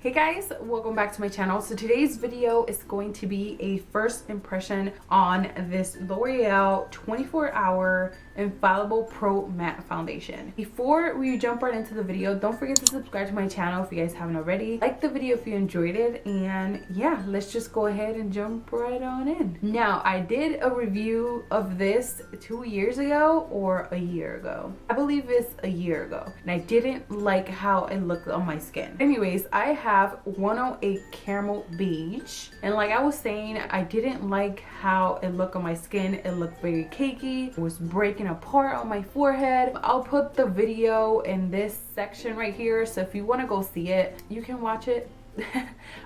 Hey guys, welcome back to my channel. So today's video is going to be a first impression on this L'Oreal 24-hour Infallible Pro Matte Foundation. Before we jump right into the video, don't forget to subscribe to my channel if you guys haven't already. Like the video if you enjoyed it, and yeah, let's just go ahead and jump right on in. Now, I did a review of this 2 years ago or a year ago. I believe it's a year ago, and I didn't like how it looked on my skin. Anyways, I have 108 Caramel Beige, and like I was saying, I didn't like how it looked on my skin. It looked very cakey. It was breaking apart on my forehead. I'll put the video in this section right here, so if you want to go see it, you can watch it.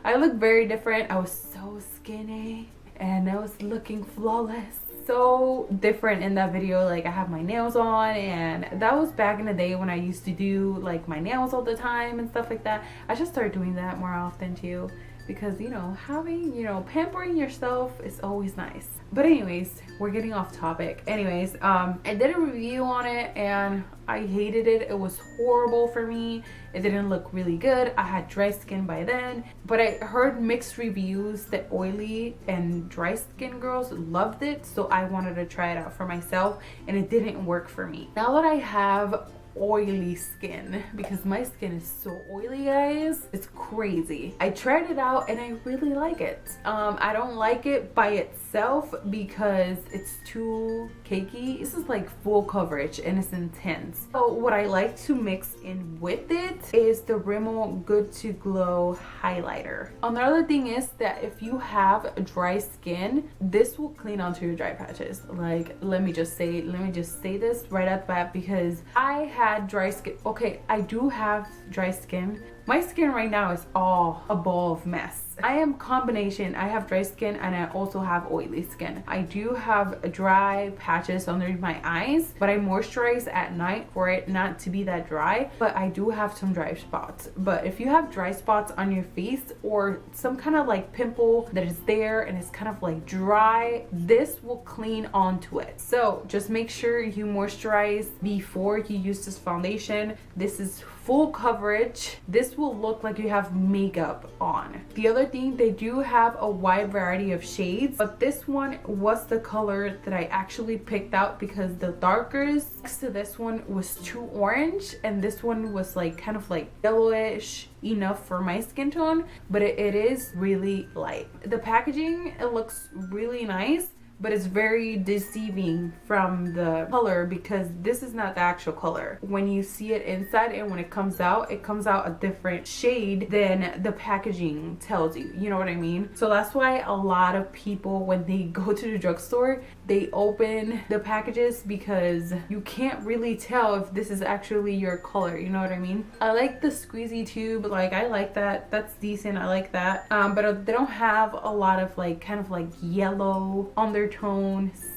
I look very different. I was so skinny and I was looking flawless. So different in that video. Like, I have my nails on, and that was back in the day when I used to do like my nails all the time and stuff like that. I just started doing that more often too, because having pampering yourself is always nice. But anyways, we're getting off topic. Anyways, I did a review on it and I hated it. It was horrible for me. It didn't look really good. I had dry skin by then, but I heard mixed reviews that oily and dry skin girls loved it, so I wanted to try it out for myself, and it didn't work for me. Now that I have oily skin, because my skin is so oily, guys, it's crazy. I tried it out and I really like it. I don't like it by itself because it's too cakey. This is like full coverage and it's intense. So what I like to mix in with it is the Rimmel Good to Glow highlighter. Another thing is that if you have dry skin, this will clean onto your dry patches. Like, let me just say this right at the bat, because I had dry skin. Okay, I do have dry skin. My skin right now is all a ball of mess. I am combination. I have dry skin and I also have oily skin. I do have dry patches under my eyes, but I moisturize at night for it not to be that dry. But I do have some dry spots. But if you have dry spots on your face or some kind of like pimple that is there and it's kind of like dry, this will clean onto it. So just make sure you moisturize before you use this foundation. This is full coverage. This will look like you have makeup on. The other thing, they do have a wide variety of shades, but this one was the color that I actually picked out because the darkest next to this one was too orange, and this one was like kind of like yellowish, enough for my skin tone, but it is really light. The packaging, it looks really nice, but it's very deceiving from the color because this is not the actual color. When you see it inside and when it comes out a different shade than the packaging tells you. You know what I mean? So that's why a lot of people, when they go to the drugstore, they open the packages because you can't really tell if this is actually your color. You know what I mean? I like the squeezy tube. Like, I like that. That's decent. I like that. But they don't have a lot of like kind of like yellow undertone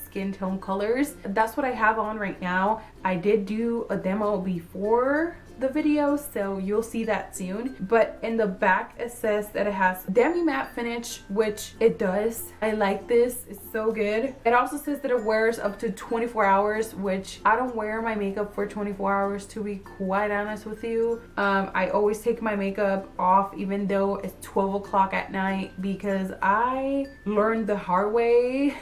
skin tone colors. That's what I have on right now. I did do a demo before the video, so you'll see that soon. But in the back it says that it has demi matte finish, which it does. I like this. It's so good. It also says that it wears up to 24 hours, which I don't wear my makeup for 24 hours, to be quite honest with you. I always take my makeup off even though it's 12 o'clock at night, because I learned the hard way.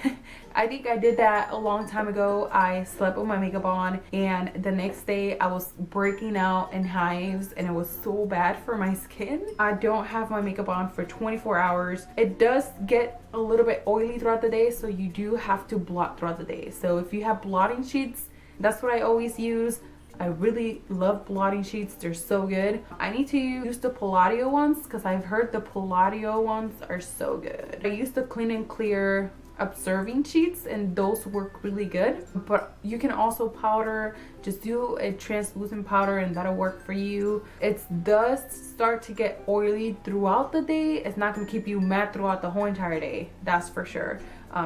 I think I did that a long time ago. I slept with my makeup on, and the next day I was breaking out in hives, and it was so bad for my skin. I don't have my makeup on for 24 hours. It does get a little bit oily throughout the day, so you do have to blot throughout the day. So if you have blotting sheets, that's what I always use. I really love blotting sheets. They're so good. I need to use the Palladio ones because I've heard the Palladio ones are so good. I use the Clean and Clear observing sheets, and those work really good. But you can also powder. Just do a translucent powder and that'll work for you. It does start to get oily throughout the day. It's not going to keep you matte throughout the whole entire day, that's for sure.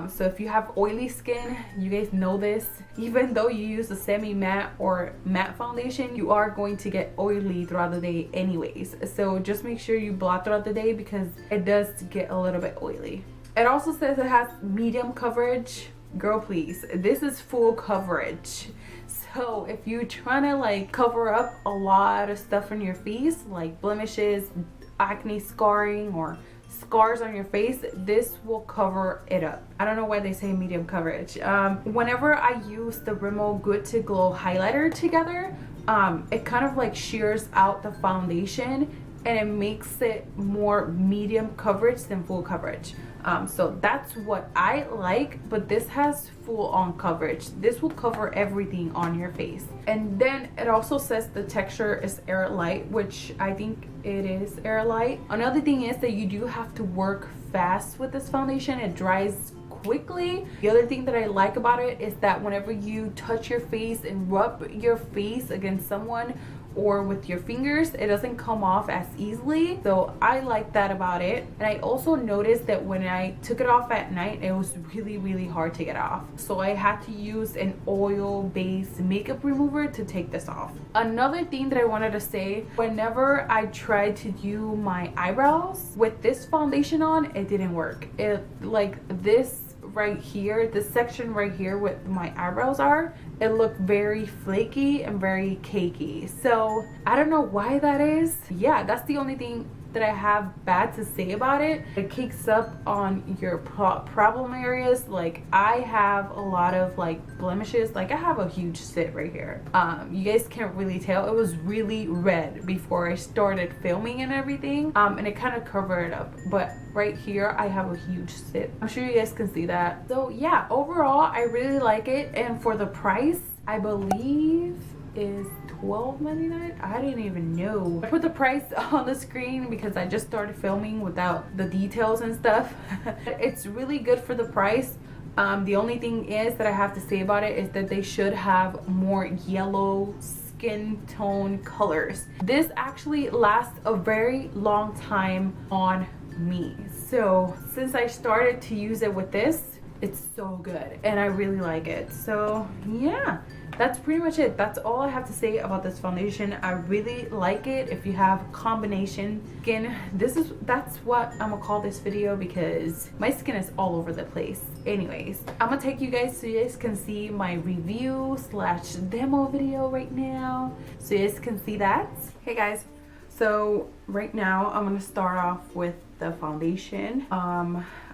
So if you have oily skin, you guys know this, even though you use a semi-matte or matte foundation, you are going to get oily throughout the day anyways. So just make sure you blot throughout the day because it does get a little bit oily. It also says it has medium coverage. Girl, please, this is full coverage. So if you're trying to like cover up a lot of stuff on your face, like blemishes, acne scarring or scars on your face, this will cover it up. I don't know why they say medium coverage. Whenever I use the Rimmel Good to Glow highlighter together, it kind of like shears out the foundation and it makes it more medium coverage than full coverage. So that's what I like, but this has full on coverage. This will cover everything on your face. And then it also says the texture is air light, which I think it is air light. Another thing is that you do have to work fast with this foundation. It dries quickly. The other thing that I like about it is that whenever you touch your face and rub your face against someone or with your fingers, it doesn't come off as easily. So I like that about it. And I also noticed that when I took it off at night, it was really hard to get off. So I had to use an oil-based makeup remover to take this off. Another thing that I wanted to say, whenever I tried to do my eyebrows with this foundation on, it didn't work. It like this right here, this section right here where my eyebrows are, it looked very flaky and very cakey. So I don't know why that is. Yeah, that's the only thing that I have bad to say about it. It cakes up on your problem areas. Like I have a lot of like blemishes. Like I have a huge zit right here. You guys can't really tell. It was really red before I started filming and everything. And it kind of covered it up. But right here I have a huge zit. I'm sure you guys can see that. So yeah, overall I really like it. And for the price, I believe is $12.99. I didn't even know. I put the price on the screen because I just started filming without the details and stuff. It's really good for the price. The only thing is that I have to say about it is that they should have more yellow skin tone colors. This actually lasts a very long time on me. So since I started to use it with this, it's so good and I really like it. So yeah, that's pretty much it. That's all I have to say about this foundation. I really like it. If you have combination skin, that's what I'm gonna call this video because my skin is all over the place. Anyways, I'm gonna take you guys so you guys can see my review slash demo video right now, so you guys can see that. Hey guys, so right now I'm gonna start off with the foundation.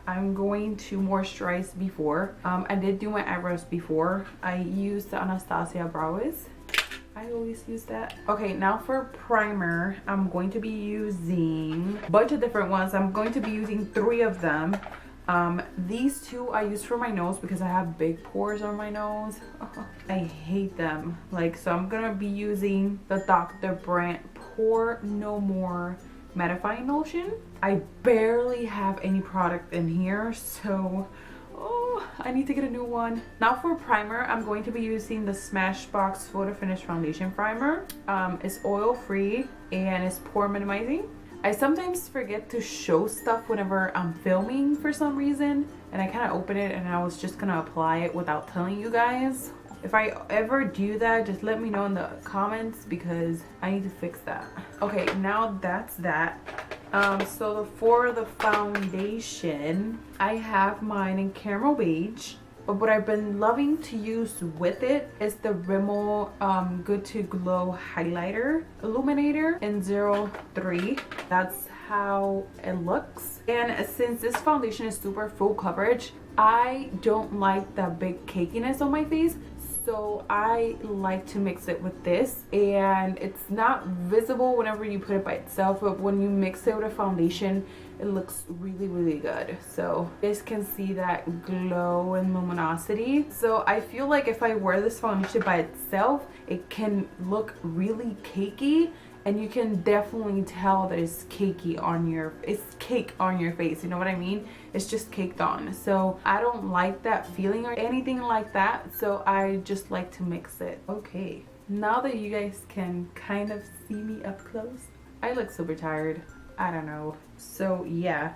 I'm going to moisturize before. I did do my eyebrows before. I used the Anastasia Brow Wiz. I always use that. Okay, now for primer, I'm going to be using a bunch of different ones. I'm going to be using 3 of them. These 2 I use for my nose because I have big pores on my nose. I hate them. Like, so I'm gonna be using the Dr. Brandt Pore No More mattifying lotion. I barely have any product in here, so I need to get a new one. Now for primer, I'm going to be using the Smashbox Photo Finish Foundation Primer. It's oil free and it's pore minimizing. I sometimes forget to show stuff whenever I'm filming for some reason, and I kind of open it and I was just gonna apply it without telling you guys. If I ever do that, just let me know in the comments because I need to fix that. Okay, now that's that. So for the foundation, I have mine in caramel beige. But what I've been loving to use with it is the Rimmel Good to Glow Highlighter Illuminator in 03. That's how it looks. And since this foundation is super full coverage, I don't like that big cakiness on my face. So I like to mix it with this, and it's not visible whenever you put it by itself, but when you mix it with a foundation, it looks really good. So you guys can see that glow and luminosity. So I feel like if I wear this foundation by itself, it can look really cakey, and you can definitely tell that it's cakey on your, it's cake on your face, you know what I mean? It's just caked on. So I don't like that feeling or anything like that, so I just like to mix it. Okay, now that you guys can kind of see me up close, I look super tired, I don't know. So yeah,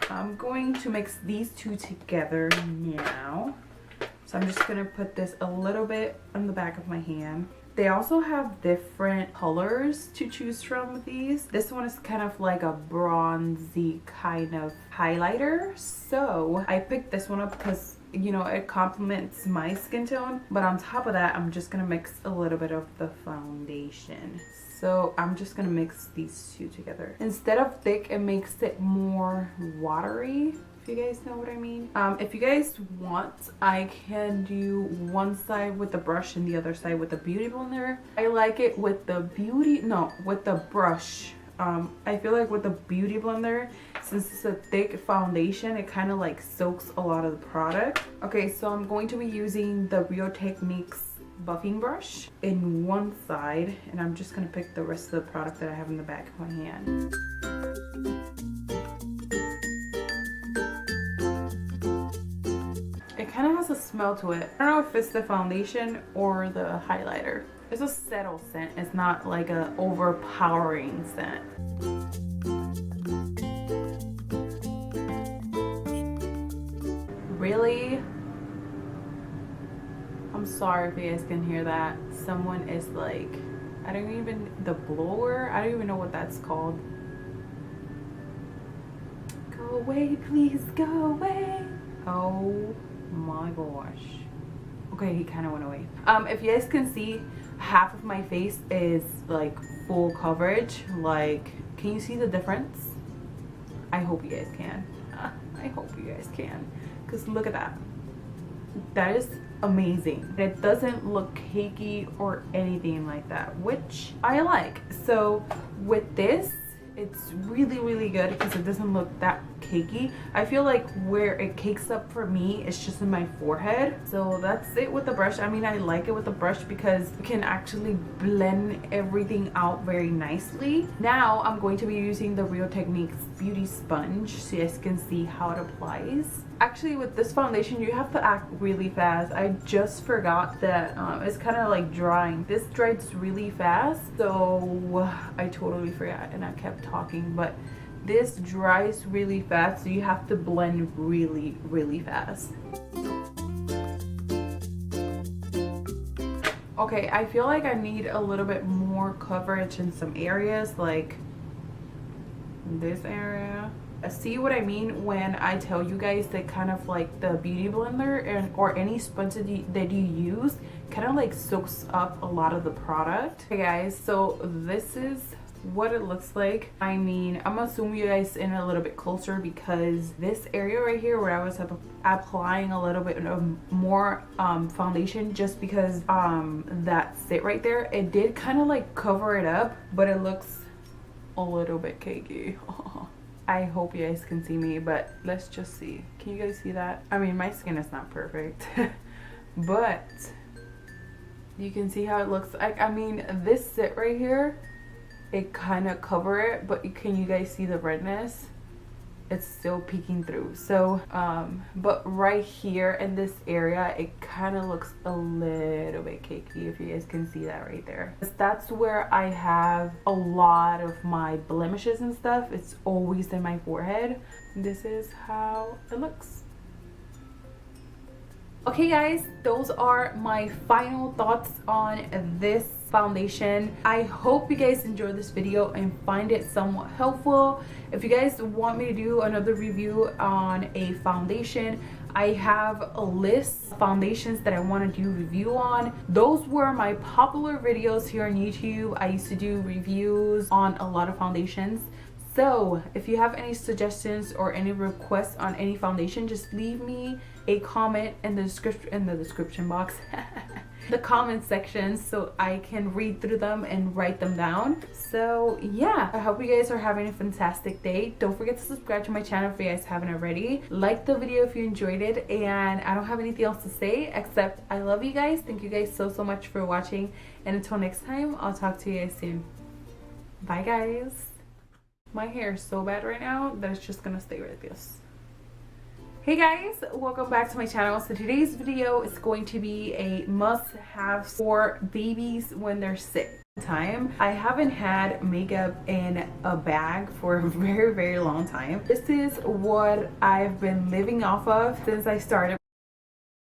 I'm going to mix these 2 together now. So I'm just gonna put this a little bit on the back of my hand. They also have different colors to choose from with these. This one is kind of like a bronzy kind of highlighter. So I picked this one up because, you know, it complements my skin tone. But on top of that, I'm just gonna mix a little bit of the foundation. So I'm just gonna mix these two together. Instead of thick, it makes it more watery, if you guys know what I mean. If you guys want, I can do one side with the brush and the other side with the beauty blender. I like it with the with the brush. I feel like with the beauty blender, since it's a thick foundation, it kind of like soaks a lot of the product. Okay, so I'm going to be using the Real Techniques buffing brush in one side, and I'm just gonna pick the rest of the product that I have in the back of my hand. It kind of has a smell to it. I don't know if it's the foundation or the highlighter. It's a settled scent. It's not like a overpowering scent. Really? I'm sorry if you guys can hear that. Someone is like, the blower? I don't even know what that's called. Go away, please go away. Oh my gosh. Okay, he kind of went away. If you guys can see, half of my face is like full coverage. Like, can you see the difference? I hope you guys can. I hope you guys can, because look at that. That is amazing. It doesn't look cakey or anything like that, which I like. So with this, it's really good because it doesn't look that cakey. I feel like where it cakes up for me is just in my forehead. So that's it with the brush. I mean, I like it with the brush because you can actually blend everything out very nicely. Now I'm going to be using the Real Techniques beauty sponge so you guys can see how it applies. Actually, with this foundation, you have to act really fast. I just forgot that it's kind of like drying. This dries really fast, so I totally forgot and I kept talking, but this dries really fast, so you have to blend really fast. Okay, I feel like I need a little bit more coverage in some areas, like this area. See what I mean when I tell you guys that kind of like the beauty blender or any sponge that you use kind of like soaks up a lot of the product. Okay guys, so this is what it looks like. I mean, I'm assuming you guys in a little bit closer because this area right here where I was applying a little bit of more foundation, just because that's it right there. It did kind of like cover it up, but it looks a little bit cakey. I hope you guys can see me, but let's just see. Can you guys see that? I mean, my skin is not perfect, but you can see how it looks like. I mean, this sit right here, it kind of cover it, but can you guys see the redness? It's still peeking through. So but right here in this area, it kind of looks a little bit cakey, if you guys can see that right there. That's where I have a lot of my blemishes and stuff. It's always in my forehead. This is how it looks. Okay guys, those are my final thoughts on this foundation. I hope you guys enjoyed this video and find it somewhat helpful. If you guys want me to do another review on a foundation, I have a list of foundations that I want to do review on. Those were my popular videos here on YouTube. I used to do reviews on a lot of foundations. So if you have any suggestions or any requests on any foundation, just leave me a comment in the description box the comment section, so I can read through them and write them down. So yeah, I hope you guys are having a fantastic day. Don't forget to subscribe to my channel if you guys haven't already. Like the video if you enjoyed it, and I don't have anything else to say except I love you guys. Thank you guys so much for watching, and until next time, I'll talk to you guys soon. Bye guys. My hair is so bad right now that it's just gonna stay like this. Hey guys, welcome back to my channel. So today's video is going to be a must-have for babies when they're sick. I haven't had makeup in a bag for a very long time. This is what I've been living off of since I started